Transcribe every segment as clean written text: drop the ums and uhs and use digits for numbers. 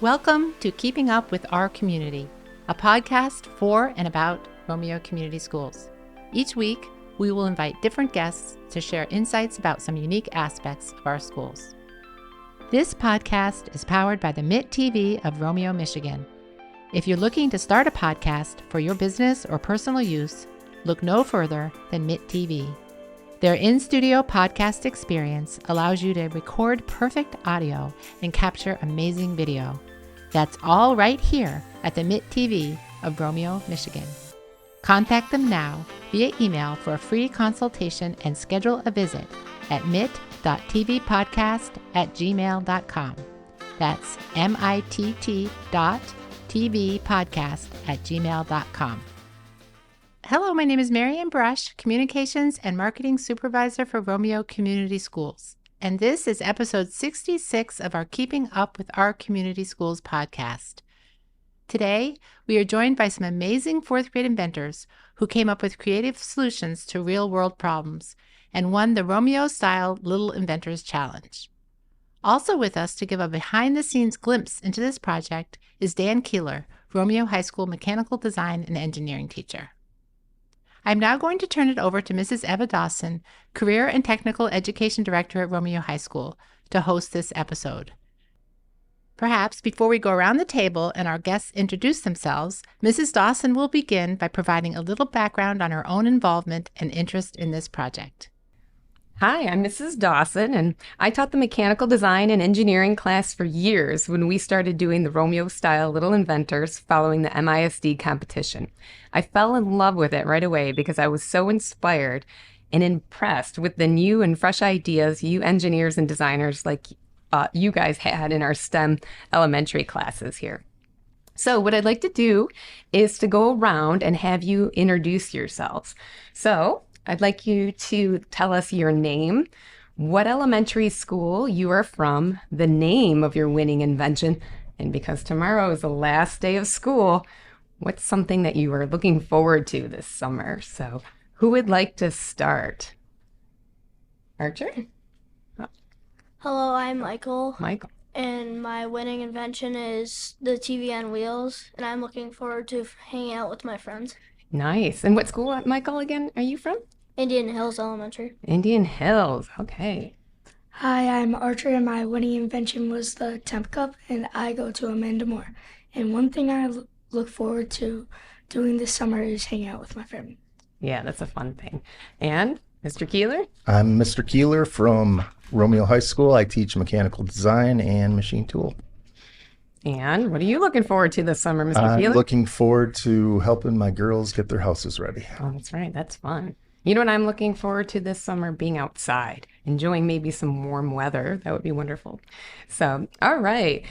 Welcome to Keeping Up with Our Community, a podcast for and about Romeo Community Schools. Each week, we will invite different guests to share insights about some unique aspects of our schools. This podcast is powered by the MIT TV of Romeo, Michigan. If you're looking to start a podcast for your business or personal use, look no further than MIT TV. Their in-studio podcast experience allows you to record perfect audio and capture amazing video. That's all right here at the MIT TV of Romeo, Michigan. Contact them now via email for a free consultation and schedule a visit at mit.tvpodcast@gmail.com. That's mitt.tvpodcast@gmail.com. Hello, my name is Marianne Brush, Communications and Marketing Supervisor for Romeo Community Schools, and this is episode 66 of our Keeping Up with Our Community Schools podcast. Today, we are joined by some amazing fourth grade inventors who came up with creative solutions to real-world problems and won the Romeo-style Little Inventors Challenge. Also with us to give a behind-the-scenes glimpse into this project is Dan Keeler, Romeo High School mechanical design and engineering teacher. I'm now going to turn it over to Mrs. Eva Dawson, Career and Technical Education Director at Romeo High School, to host this episode. Perhaps before we go around the table and our guests introduce themselves, Mrs. Dawson will begin by providing a little background on her own involvement and interest in this project. Hi, I'm Mrs. Dawson, and I taught the mechanical design and engineering class for years when we started doing the Romeo-style Little Inventors following the MISD competition. I fell in love with it right away because I was so inspired and impressed with the new and fresh ideas you engineers and designers like you guys had in our STEM elementary classes here. So what I'd like to do is to go around and have you introduce yourselves. So I'd like you to tell us your name, what elementary school you are from, the name of your winning invention, and because tomorrow is the last day of school, what's something that you are looking forward to this summer? So who would like to start? Archer? Hello, I'm Michael. Michael. And my winning invention is the TV on wheels, and I'm looking forward to hanging out with my friends. Nice. And what school, Michael, again, are you from? Indian Hills Elementary. Indian Hills. Okay. Hi, I'm Archer, and my winning invention was the Temp Cup, and I go to Amanda Moore. And one thing I look forward to doing this summer is hanging out with my family. Yeah, that's a fun thing. And Mr. Keeler? I'm Mr. Keeler from Romeo High School. I teach mechanical design and machine tool. And what are you looking forward to this summer, Mr. I'm Keeler? looking forward to helping my girls get their houses ready. Oh, that's right. That's fun. You know what I'm looking forward to this summer? Being outside, enjoying maybe some warm weather. That would be wonderful. So, all right.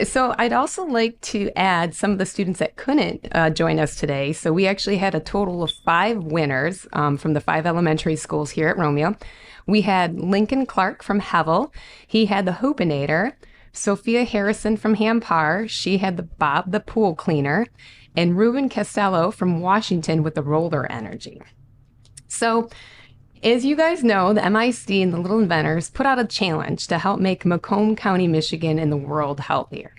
So I'd also like to add some of the students that couldn't join us today. So we actually had a total of 5 winners from the 5 elementary schools here at Romeo. We had Lincoln Clark from Hevel. He had the Hoopinator. Sophia Harrison from Hampar. She had the Bob the Pool Cleaner. And Ruben Castello from Washington with the Roller Energy. So, as you guys know, the MISD and the Little Inventors put out a challenge to help make Macomb County, Michigan, and the world healthier.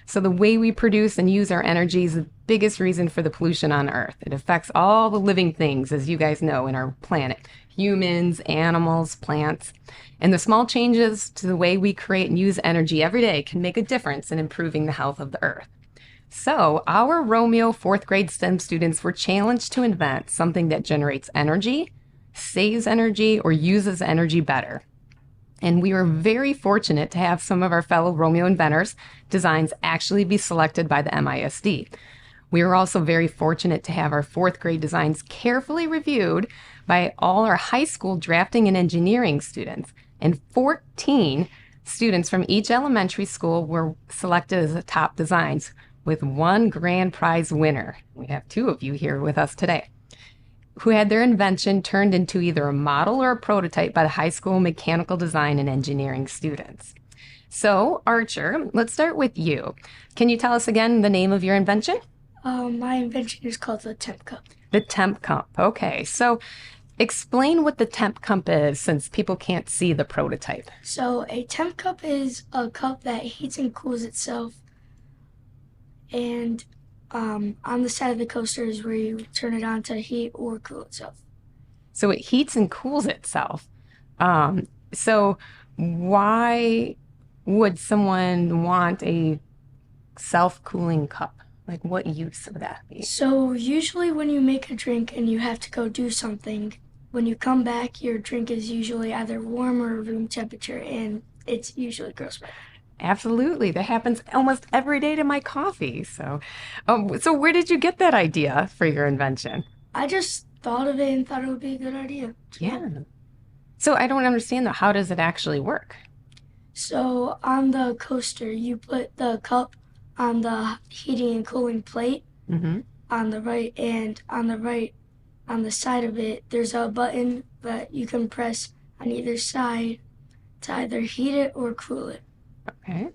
So the way we produce and use our energy is the biggest reason for the pollution on Earth. It affects all the living things, as you guys know, in our planet. Humans, animals, plants. And the small changes to the way we create and use energy every day can make a difference in improving the health of the Earth. So our Romeo 4th grade STEM students were challenged to invent something that generates energy, saves energy, or uses energy better. And we were very fortunate to have some of our fellow Romeo inventors' designs actually be selected by the MISD. We were also very fortunate to have our 4th grade designs carefully reviewed by all our high school drafting and engineering students. And 14 students from each elementary school were selected as the top designs, with 1 grand prize winner. We have 2 of you here with us today, who had their invention turned into either a model or a prototype by the high school mechanical design and engineering students. So, Archer, let's start with you. Can you tell us again the name of your invention? My invention is called the Temp Cup. The Temp Cup. Okay, so explain what the Temp Cup is, since people can't see the prototype. So a temp cup is a cup that heats and cools itself and on the side of the coaster is where you turn it on to heat or cool itself. So it heats and cools itself. So why would someone want a self-cooling cup? Like, what use would that be? So usually when you make a drink and you have to go do something, when you come back, your drink is usually either warm or room temperature, and it's usually gross bad. Absolutely. That happens almost every day to my coffee. So where did you get that idea for your invention? I just thought of it and thought it would be a good idea. Yeah. So I don't understand though. How does it actually work? So on the coaster, you put the cup on the heating and cooling plate Mm-hmm. on the right, and on the side of it, there's a button that you can press on either side to either heat it or cool it. Okay.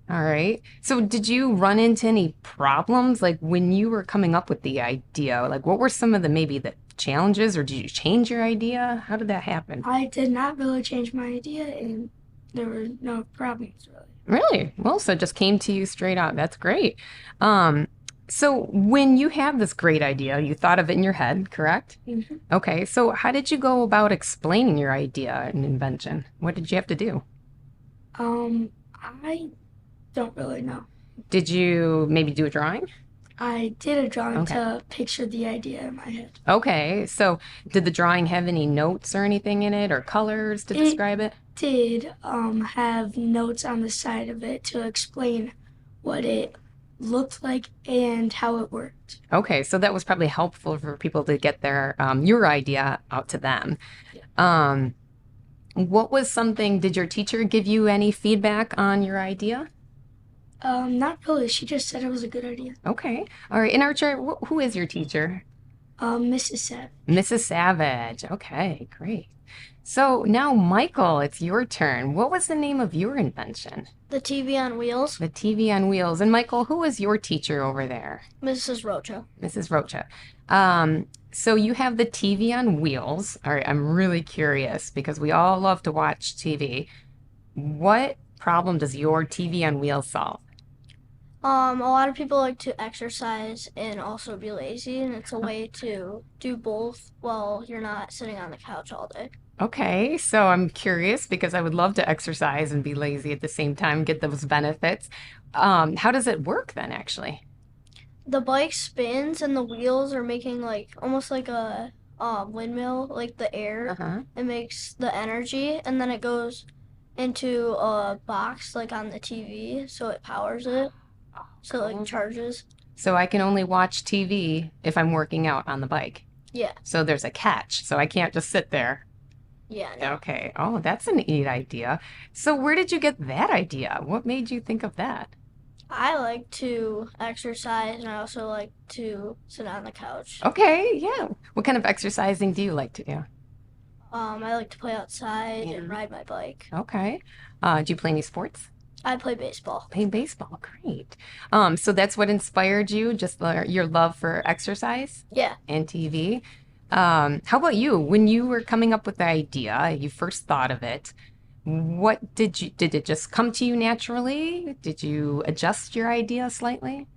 All right. So did you run into any problems like when you were coming up with the idea? Like what were some of the maybe the challenges, or did you change your idea? How did that happen? I did not really change my idea, and there were no problems really. Really? Well, so it just came to you straight out. That's great. So when you have this great idea, you thought of it in your head, correct? Mm-hmm. Okay. So how did you go about explaining your idea and invention? What did you have to do? I don't really know. Did you maybe do a drawing? I did a drawing Okay. to picture the idea in my head. Okay. So did the drawing have any notes or anything in it or colors to It- describe it? Did have notes on the side of it to explain what it looked like and how it worked. Okay, so that was probably helpful for people to get their your idea out to them. What was something, did your teacher give you any feedback on your idea? Not really. She just said it was a good idea. Okay, all right. And Archer, who is your teacher? Mrs. Sapp. Mrs. Savage. Okay, great. So now, Michael, it's your turn. What was the name of your invention? The TV on wheels, The TV on wheels. And Michael, who was your teacher over there? Mrs. Rocha. Mrs. Rocha. So you have the TV on wheels. All right, I'm really curious because we all love to watch TV. What problem does your TV on wheels solve? A lot of people like to exercise and also be lazy, and it's a way to do both while you're not sitting on the couch all day. Okay, so I'm curious because I would love to exercise and be lazy at the same time, get those benefits. How does it work then, actually? The bike spins and the wheels are making like almost like a windmill, like the air. Uh-huh. It makes the energy, and then it goes into a box like on the TV, so it powers it. So it Cool. like charges. So I can only watch TV if I'm working out on the bike. Yeah, So there's a catch. So I can't just sit there. yeah. No. Okay. Oh, that's a neat idea. So where did you get that idea? What made you think of that? I like to exercise, and I also like to sit on the couch. Okay, yeah. What kind of exercising do you like to do? I like to play outside Yeah. and ride my bike. Okay. Do you play any sports? I play baseball. Play baseball. Great. So that's what inspired you, just your love for exercise Yeah. and TV. How about you? When you were coming up with the idea, you first thought of it, did it just come to you naturally? Did you adjust your idea slightly?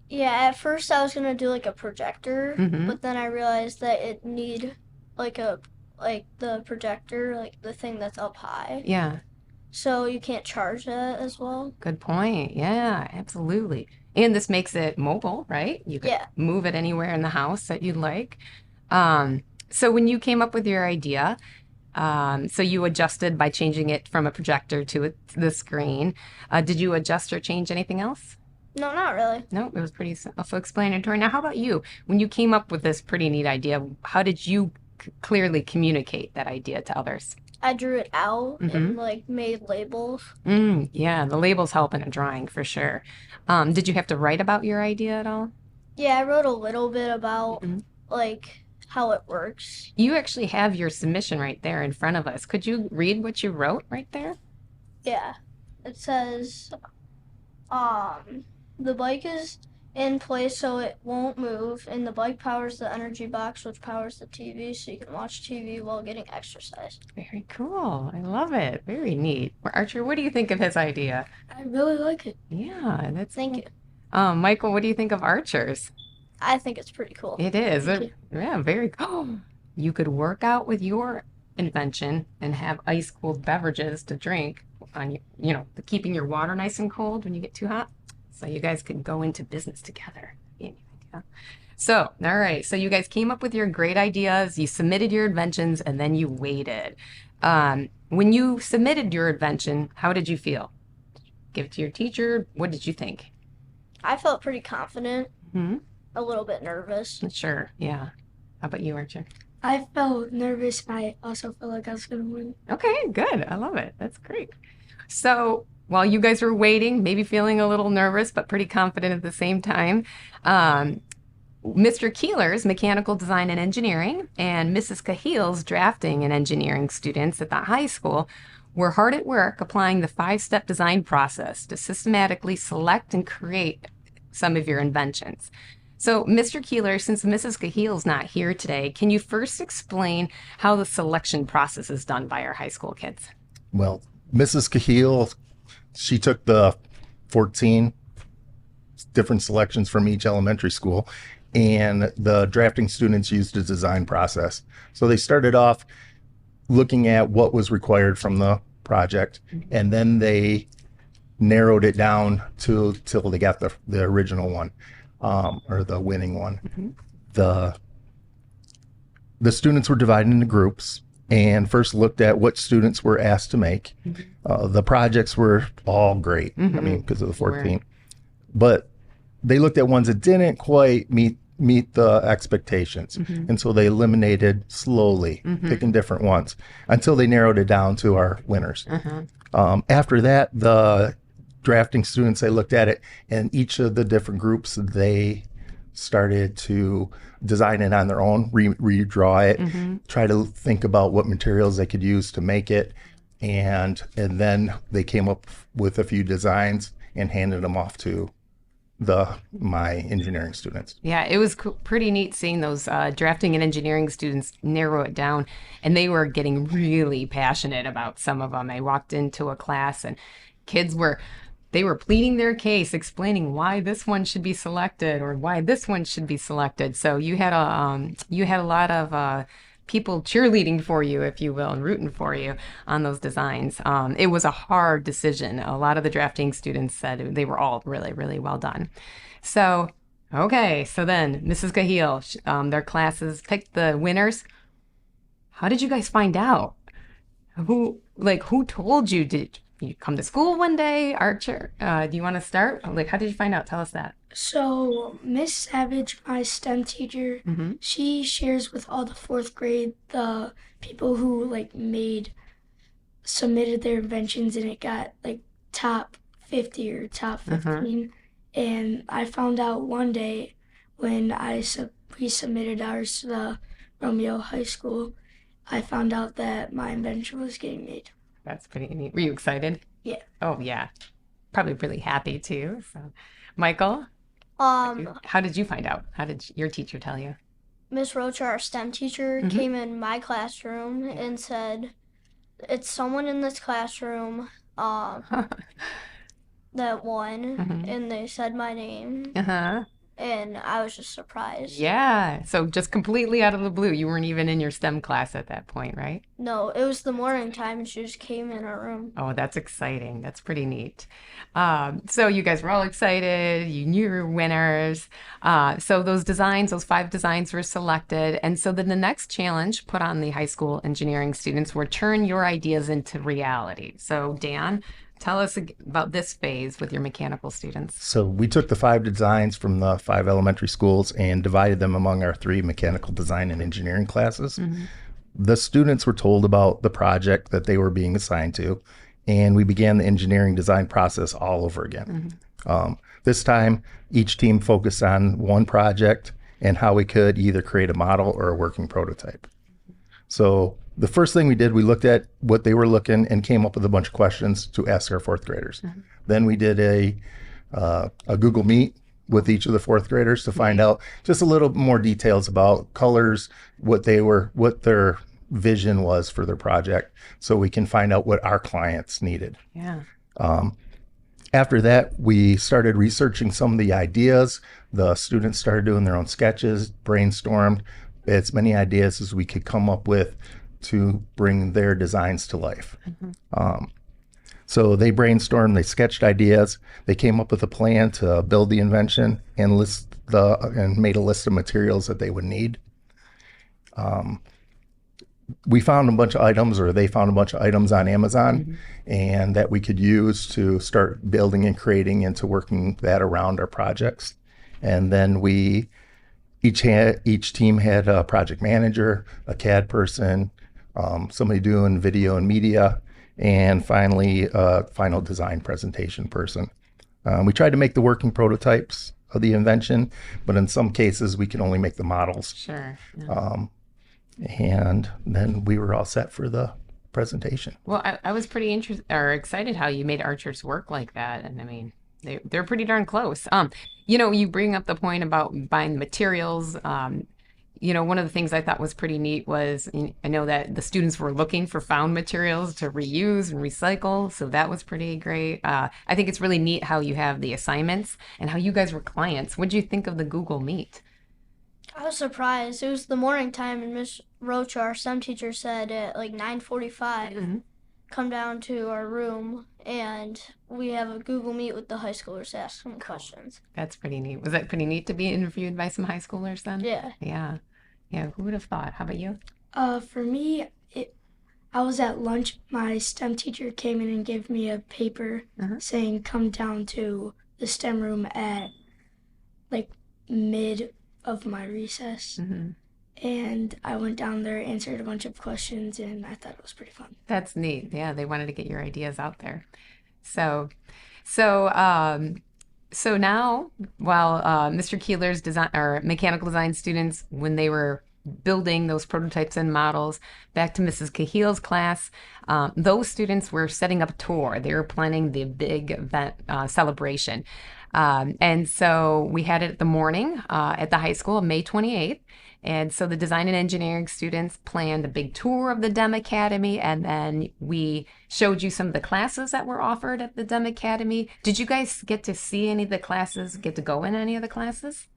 Yeah, at first I was gonna do like a projector, Mhm. but then I realized that it need like the projector, like the thing that's up high. Yeah, So you can't charge that as well. good point. Yeah, absolutely. And this makes it mobile, right? You could Yeah. move it anywhere in the house that you'd like. So when you came up with your idea, so you adjusted by changing it from a projector to the screen. Did you adjust or change anything else? No, not really. No, it was pretty self-explanatory. Now, how about you? When you came up with this pretty neat idea, how did you clearly communicate that idea to others? I drew it out Mhm. and like made labels. Yeah, the labels help in a drawing for sure. Did you have to write about your idea at all? Yeah, I wrote a little bit about Mhm. like how it works. You actually have your submission right there in front of us. Could you read what you wrote right there? Yeah. It says the bike is in place so it won't move, and the bike powers the energy box, which powers the TV, so you can watch TV while getting exercise. Very cool. I love it. Very neat. Archer, what do you think of his idea? I really like it. Yeah, that's Thank you. Michael, what do you think of Archers? I think it's pretty cool. It is. Thank you. Yeah, very cool. You could work out with your invention and have ice cold beverages to drink on keeping your water nice and cold when you get too hot. So you guys could go into business together. Yeah. So, all right. So you guys came up with your great ideas, you submitted your inventions, and then you waited. When you submitted your invention, how did you feel? Give it to your teacher. What did you think? I felt pretty confident, Hmm. a little bit nervous. Sure. Yeah. How about you, Archer? I felt nervous, and I also felt like I was going to win. Okay, good. I love it. That's great. So while you guys were waiting, maybe feeling a little nervous, but pretty confident at the same time, Mr. Keeler's mechanical design and engineering and Mrs. Cahill's drafting and engineering students at the high school were hard at work applying the 5-step design process to systematically select and create some of your inventions. So, Mr. Keeler, since Mrs. Cahill's not here today, can you first explain how the selection process is done by our high school kids? Well, Mrs. Cahill, she took the 14 different selections from each elementary school, and the drafting students used a design process. So they started off looking at what was required from the project, and then they narrowed it down till they got the original one, or the winning one. The students were divided into groups and first looked at what students were asked to make. The projects were all great. I mean, because of the 14, but they looked at ones that didn't quite meet the expectations. And so they eliminated slowly, picking different ones until they narrowed it down to our winners. After that, the drafting students, they looked at it, and each of the different groups, they started to design it on their own, redraw it, try to think about what materials they could use to make it. And then they came up with a few designs and handed them off to my engineering students. Yeah, it was pretty neat seeing those drafting and engineering students narrow it down, and they were getting really passionate about some of them. I walked into a class and kids were pleading their case, explaining why this one should be selected or why this one should be selected. So you had a lot of people cheerleading for you, if you will, and rooting for you on those designs. It was a hard decision. A lot of the drafting students said they were all really, really well done. So, okay, so then Mrs. Cahill, their classes picked the winners. How did you guys find out? Who told you? Did you come to school one day, Archer? Do you want to start? How did you find out? Tell us that. So Miss Savage, my STEM teacher, she shares with all the 4th grade the people who submitted their inventions, and it got top 50 or top 15. And I found out one day when we submitted ours to the Romeo High School, I found out that my invention was getting made. That's pretty neat. Were you excited? Yeah. Oh, yeah. Probably really happy too. So, Michael, how did you find out? How did your teacher tell you? Miss Rocha, our STEM teacher, came in my classroom and said, "It's someone in this classroom that won," and they said my name. And I was just surprised. Yeah. So just completely out of the blue. You weren't even in your STEM class at that point, right? No, it was the morning time, and she just came in our room. Oh, that's exciting. That's pretty neat. So you guys were all excited. You knew you were winners. So those 5 designs were selected. And so then the next challenge put on the high school engineering students were turn your ideas into reality. So Dan, tell us about this phase with your mechanical students. So we took the 5 designs from the 5 elementary schools and divided them among our 3 mechanical design and engineering classes. The students were told about the project that they were being assigned to, and we began the engineering design process all over again. This time, each team focused on one project and how we could either create a model or a working prototype. So the first thing we did, we looked at what they were looking and came up with a bunch of questions to ask our 4th graders. Then we did a Google Meet with each of the 4th graders to find out just a little more details about colors, what their vision was for their project, so we can find out what our clients needed. Yeah. After that, we started researching some of the ideas. The students started doing their own sketches, brainstormed as many ideas as we could come up with to bring their designs to life. So they brainstormed, they sketched ideas, they came up with a plan to build the invention and made a list of materials that they would need. We found a bunch of items, or they found a bunch of items on Amazon, and that we could use to start building and creating and to working that around our projects. And then each team had a project manager, a CAD person, somebody doing video and media, and finally a final design presentation person. We tried to make the working prototypes of the invention, but in some cases we could only make the models. Sure. Yeah. And then we were all set for the presentation. Well, I was pretty excited how you made Archer's work like that. And I mean, they're pretty darn close. You bring up the point about buying the materials. One of the things I thought was pretty neat was, I know that the students were looking for found materials to reuse and recycle. So that was pretty great. I think it's really neat how you have the assignments and how you guys were clients. What did you think of the Google Meet? I was surprised. It was the morning time, and Miss Roach, our STEM teacher, said at like 9:45, come down to our room, and we have a Google Meet with the high schoolers to ask some questions. That's pretty neat. Was that pretty neat to be interviewed by some high schoolers then? Yeah. Yeah. Yeah. Who would have thought? How about you? For me, I was at lunch. My STEM teacher came in and gave me a paper saying come down to the STEM room at like mid of my recess. And I went down there, answered a bunch of questions, and I thought it was pretty fun. That's neat. Yeah, they wanted to get your ideas out there. So now, while Mr. Keeler's design or mechanical design students, when they were building those prototypes and models, back to Mrs. Cahill's class, those students were setting up a tour. They were planning the big event celebration. And so we had it at the morning at the high school on May 28th. And so the design and engineering students planned a big tour of the DEM Academy, and then we showed you some of the classes that were offered at the DEM Academy. Did you guys get to see any of the classes, get to go in any of the classes?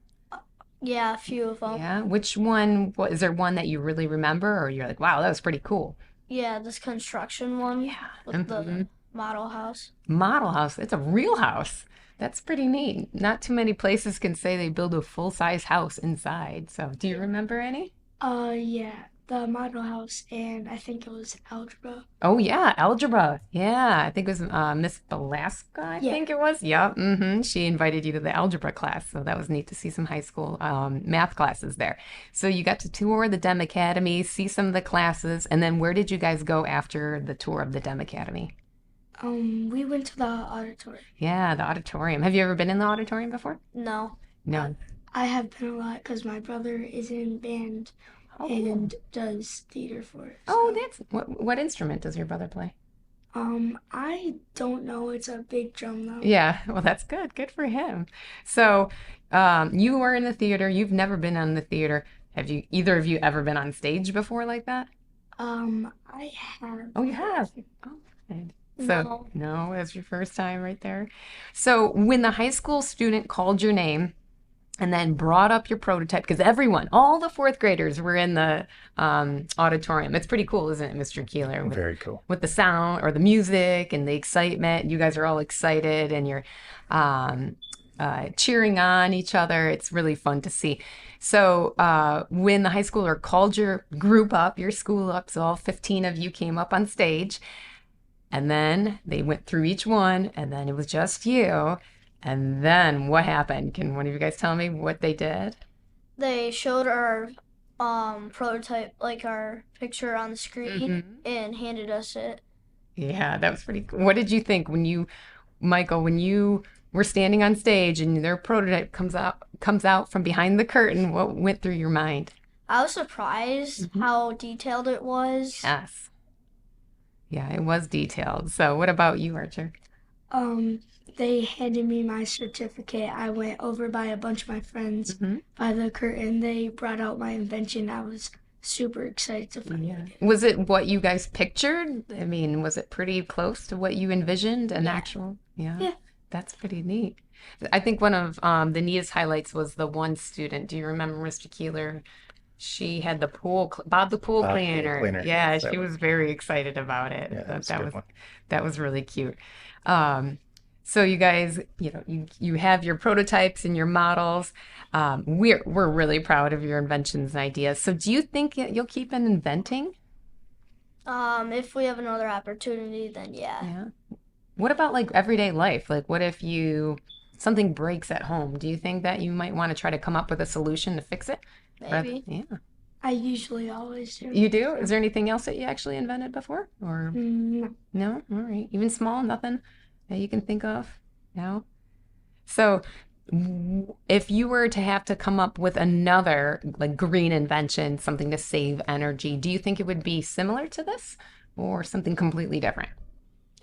Yeah, a few of them. Yeah. Which one, is there one that you really remember, or you're like, wow, that was pretty cool? Yeah, this construction one with the model house. Model house. It's a real house. That's pretty neat. Not too many places can say they build a full-size house inside. So do you remember any? Yeah, the model house, and I think it was algebra. Oh, yeah, algebra. Yeah, I think it was Miss Velasca, I think it was. Yeah, She invited you to the algebra class, so that was neat to see some high school math classes there. So you got to tour the DEM Academy, see some of the classes, and then where did you guys go after the tour of the DEM Academy? We went to the auditorium. Yeah, the auditorium. Have you ever been in the auditorium before? No. No. I have been a lot because my brother is in band and does theater for it. Oh, that's what instrument does your brother play? I don't know. It's a big drum though. Yeah, well, that's good. Good for him. So, you were in the theater. You've never been on the theater. Have either of you ever been on stage before like that? I have. Oh, you have? Oh, good. So, no, that's your first time right there. So, when the high school student called your name and then brought up your prototype, because all the fourth graders were in the auditorium. It's pretty cool, isn't it, Mr. Keeler? Very cool. With the sound or the music and the excitement. You guys are all excited and you're cheering on each other. It's really fun to see. So when the high schooler called your group up, your school up, so all 15 of you came up on stage, and then they went through each one, and then it was just you. And then what happened? Can one of you guys tell me what they did? They showed our prototype, like our picture on the screen, and handed us it. Yeah, that was pretty cool. What did you think Michael, when you were standing on stage and their prototype comes out from behind the curtain? What went through your mind? I was surprised how detailed it was. Yes. Yeah, it was detailed. So what about you, Archer? They handed me my certificate. I went over by a bunch of my friends by the curtain. They brought out my invention. I was super excited to find it. Was it what you guys pictured? I mean, was it pretty close to what you envisioned? Actual? Yeah. That's pretty neat. I think one of the neatest highlights was the one student. Do you remember Mr. Keeler? She had the Bob the pool Pool cleaner. cleaner. Yeah, Yes, she was very excited about it. Yeah, that's a That good was one. that was really cute. Um, so you guys, you have your prototypes and your models. We're really proud of your inventions and ideas. So do you think you'll keep on inventing? If we have another opportunity, then yeah. Yeah. What about like everyday life? Like what if something breaks at home? Do you think that you might want to try to come up with a solution to fix it? Maybe. Yeah. I usually always do. You do? Is there anything else that you actually invented before? Or No. no? All right. Even small, nothing that you can think of? No? So if you were to have to come up with another like green invention, something to save energy, do you think it would be similar to this or something completely different?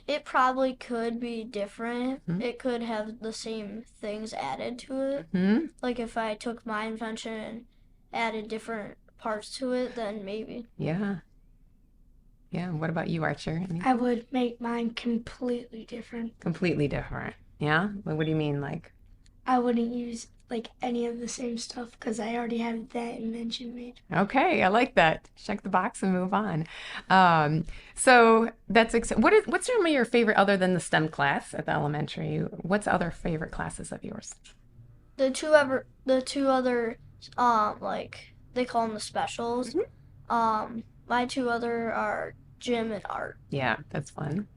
It probably could be different. Mhm. It could have the same things added to it. Hmm? Like if I took my invention and added different parts to it, then maybe. Yeah. Yeah. What about you, Archer? I would make mine completely different. Completely different. Yeah? What do you mean? Like, I wouldn't use like any of the same stuff because I already have that invention made. okay, I like that. Check the box and move on. So that's what's some of your favorite other than the STEM class at the elementary? What's other favorite classes of yours? The two other like they call them the specials. My two other are gym and art. Yeah, that's fun.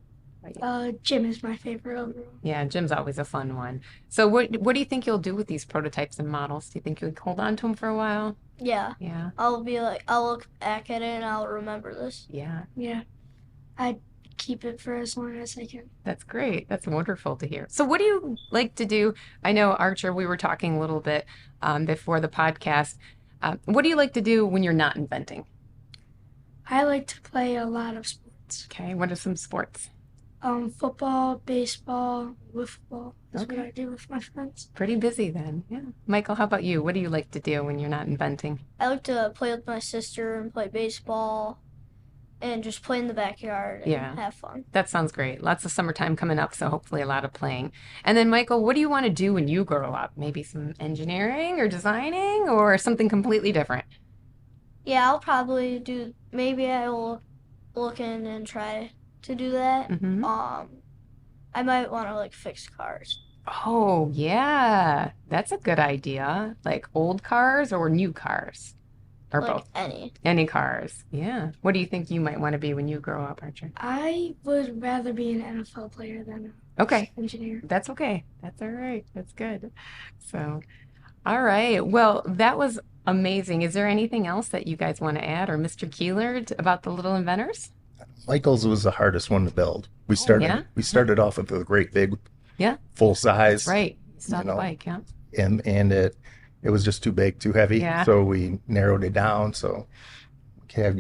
Gym is my favorite overall. Yeah, gym's always a fun one. So what do you think you'll do with these prototypes and models? Do you think you'll hold on to them for a while? Yeah. Yeah. I'll look back at it and I'll remember this. Yeah. Yeah. I'd keep it for as long as I can. That's great. That's wonderful to hear. So what do you like to do? I know, Archer, we were talking a little bit before the podcast. What do you like to do when you're not inventing? I like to play a lot of sports. Okay, what are some sports? Football, baseball, wiffle ball is Okay. what I do with my friends. Pretty busy then. Yeah. Michael, how about you? What do you like to do when you're not inventing? I like to play with my sister and play baseball and just play in the backyard and Yeah. have fun. That sounds great. Lots of summertime coming up, so hopefully a lot of playing. And then, Michael, what do you want to do when you grow up? Maybe some engineering or designing or something completely different? Yeah, I'll probably maybe I will look in and try to do that. Hmm. I might want to like fix cars. Oh, yeah. That's a good idea. Like old cars or new cars? Or Like both? any. Any cars. Yeah. What do you think you might want to be when you grow up, Archer? I would rather be an NFL player than Okay. an engineer. That's okay. That's all right. That's good. So, all right. Well, that was amazing. Is there anything else that you guys want to add or Mr. Keeler about the Little Inventors? Michael's was the hardest one to build. We started off with a great big, Yeah. full size, Right. Stop You the know. bike, yeah. and it was just too big, too heavy. Yeah. So we narrowed it down. So give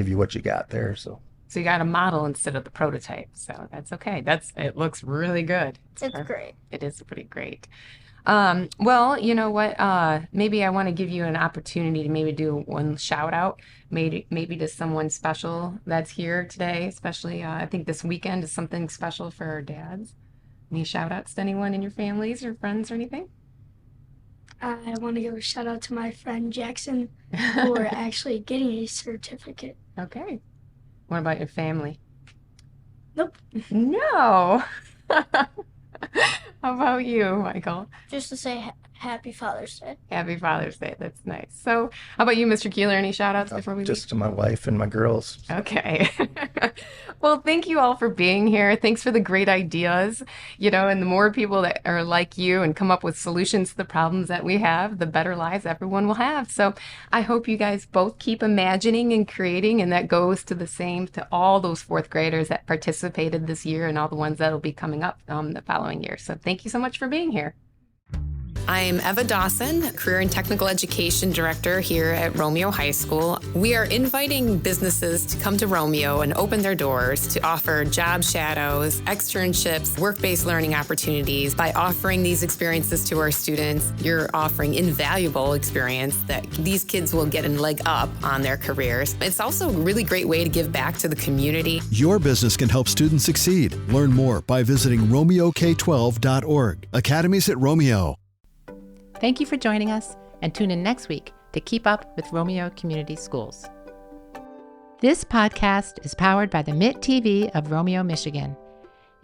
you what you got there. So So you got a model instead of the prototype. So that's okay. It looks really good. It's perfect. great. It is pretty great. Well, you know what? Maybe I want to give you an opportunity to maybe do one shout out, maybe to someone special that's here today, especially I think this weekend is something special for our dads. Any shout outs to anyone in your families or friends or anything? I want to give a shout out to my friend Jackson for actually getting a certificate. Okay. What about your family? Nope. No. How about you, Michael? Just to say Happy Father's Day. Happy Father's Day. That's nice. So, how about you, Mr. Keeler? Any shout outs before we leave? just to my wife and my girls. Okay. Well, thank you all for being here. Thanks for the great ideas. And the more people that are like you and come up with solutions to the problems that we have, the better lives everyone will have. So I hope you guys both keep imagining and creating, and that goes to the same to all those fourth graders that participated this year and all the ones that'll be coming up the following year. So thank you so much for being here. I'm Eva Dawson, Career and Technical Education Director here at Romeo High School. We are inviting businesses to come to Romeo and open their doors to offer job shadows, externships, work-based learning opportunities. By offering these experiences to our students, you're offering invaluable experience that these kids will get a leg up on their careers. It's also a really great way to give back to the community. Your business can help students succeed. Learn more by visiting RomeoK12.org. Academies at Romeo. Thank you for joining us, and tune in next week to keep up with Romeo Community Schools. This podcast is powered by the MIT TV of Romeo, Michigan.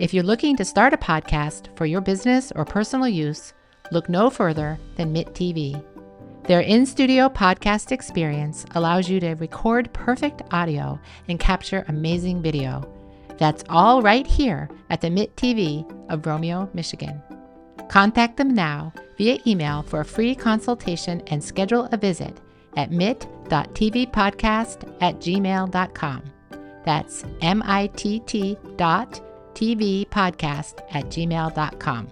If you're looking to start a podcast for your business or personal use, look no further than MIT TV. Their in-studio podcast experience allows you to record perfect audio and capture amazing video. That's all right here at the MIT TV of Romeo, Michigan. Contact them now via email for a free consultation and schedule a visit at mit.tvpodcast@gmail.com. That's mitt.tvpodcast@gmail.com.